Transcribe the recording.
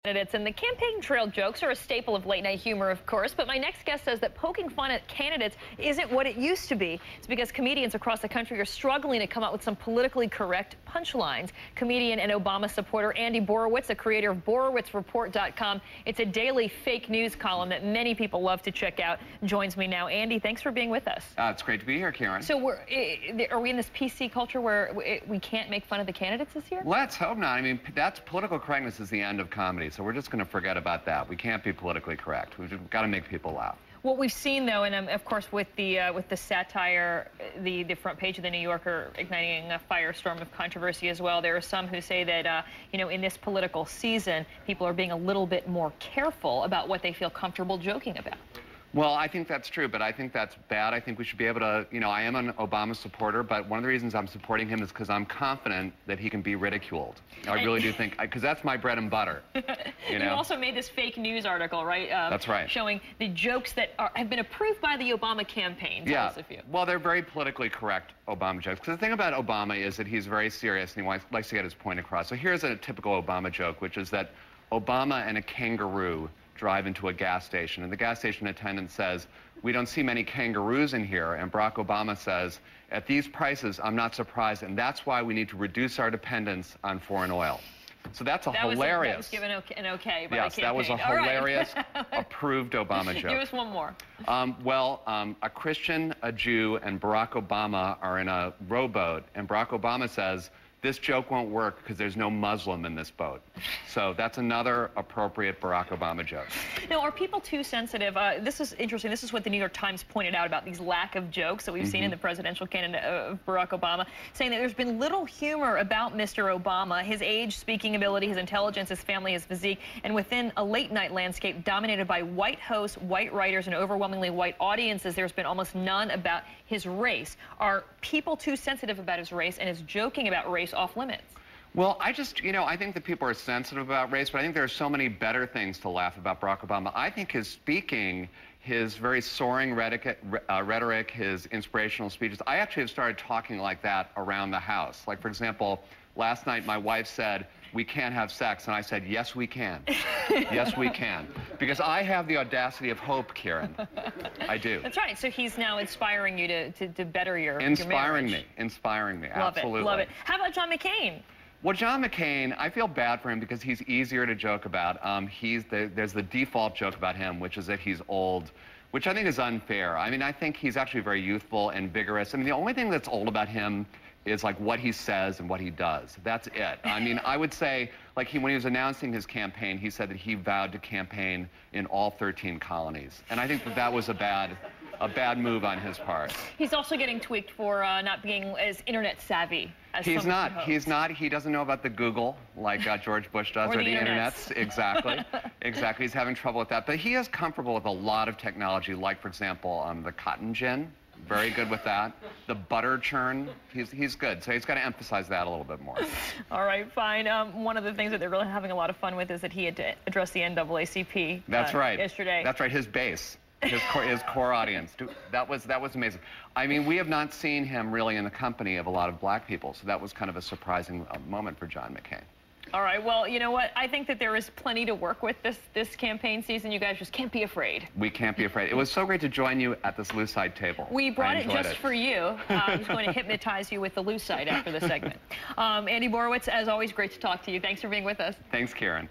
Candidates and the campaign trail jokes are a staple of late night humor, of course, but my next guest says that poking fun at candidates isn't what it used to be. It's because comedians across the country are struggling to come up with some politically correct punchlines. Comedian and Obama supporter Andy Borowitz, the creator of BorowitzReport.com. It's a daily fake news column that many people love to check out. Joins me now. Andy, thanks for being with us. It's great to be here, Karen. So are we in this PC culture where we can't make fun of the candidates this year? Let's hope not. I mean, that's political correctness is the end of comedy. So we're just going to forget about that. We can't be politically correct. We've got to make people laugh. What we've seen, though, and of course with the satire, the front page of the New Yorker igniting a firestorm of controversy as well, there are some who say that, you know, in this political season, people are being a little bit more careful about what they feel comfortable joking about. Well, I think that's true, but I think that's bad. I think we should be able to, you know, I am an Obama supporter, but one of the reasons I'm supporting him is because I'm confident that he can be ridiculed. I really do think, because that's my bread and butter. You know? You also made this fake news article, right? That's right. Showing the jokes that have been approved by the Obama campaign. Tell us a few. Well, they're very politically correct Obama jokes. Because the thing about Obama is that he's very serious and he likes to get his point across. So here's a typical Obama joke, which is that Obama and a kangaroo drive into a gas station, and the gas station attendant says, "We don't see many kangaroos in here," and Barack Obama says, "At these prices, I'm not surprised, and that's why we need to reduce our dependence on foreign oil." So that's hilarious. That was given an okay by yes, the campaign. That was a hilarious, approved Obama joke. Give us one more. A Christian, a Jew, and Barack Obama are in a rowboat, and Barack Obama says, "This joke won't work because there's no Muslim in this boat." So that's another appropriate Barack Obama joke. Now, are people too sensitive? This is interesting. This is what the New York Times pointed out about these lack of jokes that we've seen in the presidential candidate of Barack Obama, saying that there's been little humor about Mr. Obama, his age, speaking ability, his intelligence, his family, his physique, and within a late-night landscape dominated by white hosts, white writers, and overwhelmingly white audiences, there's been almost none about his race. Are people too sensitive about his race, and is joking about race off limits? Well, I think that people are sensitive about race, but I think there are so many better things to laugh about Barack Obama. I think his speaking, his very soaring rhetoric, his inspirational speeches, I actually have started talking like that around the house. Like, for example, last night my wife said, "We can't have sex," and I said, "Yes, we can." Yes, we can. Because I have the audacity of hope, Karen. I do. That's right. So he's now inspiring you to better your Inspiring marriage. Inspiring me. Love Absolutely. it. Love it. How about John McCain? Well, John McCain, I feel bad for him because he's easier to joke about. There's the default joke about him, which is that he's old, which I think is unfair. I mean, I think he's actually very youthful and vigorous. I mean, the only thing that's old about him is like what he says and what he does. That's it. I mean, I would say, like when he was announcing his campaign, he said that he vowed to campaign in all 13 colonies. And I think that that was a bad move on his part. He's also getting tweaked for not being as internet savvy as He's not. He doesn't know about the Google like George Bush does, or the internets. Exactly. Exactly. He's having trouble with that. But he is comfortable with a lot of technology, like, for example, the cotton gin. Very good with that. The butter churn, he's good. So he's got to emphasize that a little bit more. All right, fine. One of the things that they're really having a lot of fun with is that he had to address the NAACP That's right. yesterday. That's right, his base. His core audience. That was amazing. I mean, we have not seen him really in the company of a lot of black people, so that was kind of a surprising moment for John McCain. All right, well, you know what? I think that there is plenty to work with this campaign season. You guys just can't be afraid. We can't be afraid. It was so great to join you at this Lucite table. We brought it just for you. I'm just going to hypnotize you with the Lucite after the segment. Andy Borowitz, as always, great to talk to you. Thanks for being with us. Thanks, Karen.